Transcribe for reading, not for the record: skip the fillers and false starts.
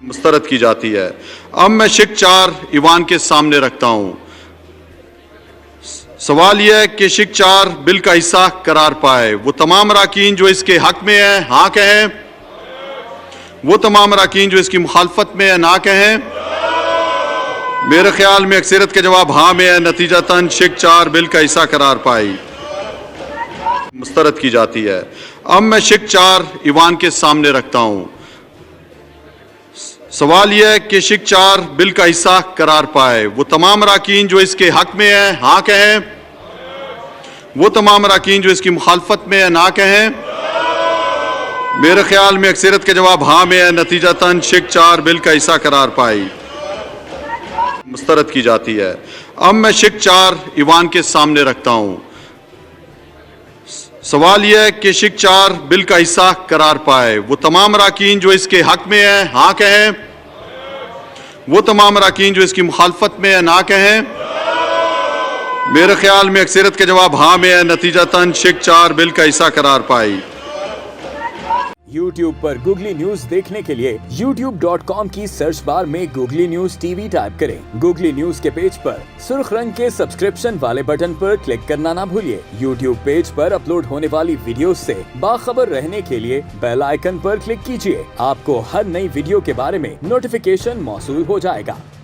मुस्तरद की जाती है। अब मैं शिक 4 ईवान के सामने रखता हूं। सवाल यह है कि शिक 4 बिल का हिस्सा करार पाए। वो तमाम अराकीन जो इसके हक में है हाँ कहें, वो तमाम अराकीन जो इसकी मुखालफत में है ना कहें। मेरे ख्याल में अक्सरियत के जवाब हाँ में है। नतीजतन शिक 4 बिल का हिस्सा करार पाई, मुस्तरद की जाती है। अब मैं शिक 4 ईवान के सामने रखता हूं। सवाल यह है कि शिक 4 बिल का हिस्सा करार पाए। वो तमाम अराकीन जो इसके हक में है हाँ कहें, वो तमाम अराकीन जो इसकी मुखालफत में है ना कहें। मेरे ख्याल में अक्सरियत के जवाब हाँ में है। नतीजतन शिक 4 बिल का हिस्सा करार पाई, मुस्तरद की जाती है। अब मैं शिक 4 ईवान के सामने रखता हूं। सवाल यह है कि शिक 4 बिल का हिस्सा करार पाए। वो तमाम अराकीन जो इसके हक में है हाँ कहें, वो तमाम अराकीन जो इसकी मुखालफत में है ना कहें। मेरे ख्याल में अक्सरियत के जवाब हाँ में है। नतीजतन शिक 4 बिल का हिस्सा करार पाई। YouTube पर गूगली न्यूज देखने के लिए youtube.com की सर्च बार में गूगली न्यूज टीवी टाइप करें। गूगली न्यूज के पेज पर सुर्ख रंग के सब्सक्रिप्शन वाले बटन पर क्लिक करना ना भूलिए। YouTube पेज पर अपलोड होने वाली वीडियोस से बाखबर रहने के लिए बेल आइकन पर क्लिक कीजिए। आपको हर नई वीडियो के बारे में नोटिफिकेशन मौसूल हो जाएगा।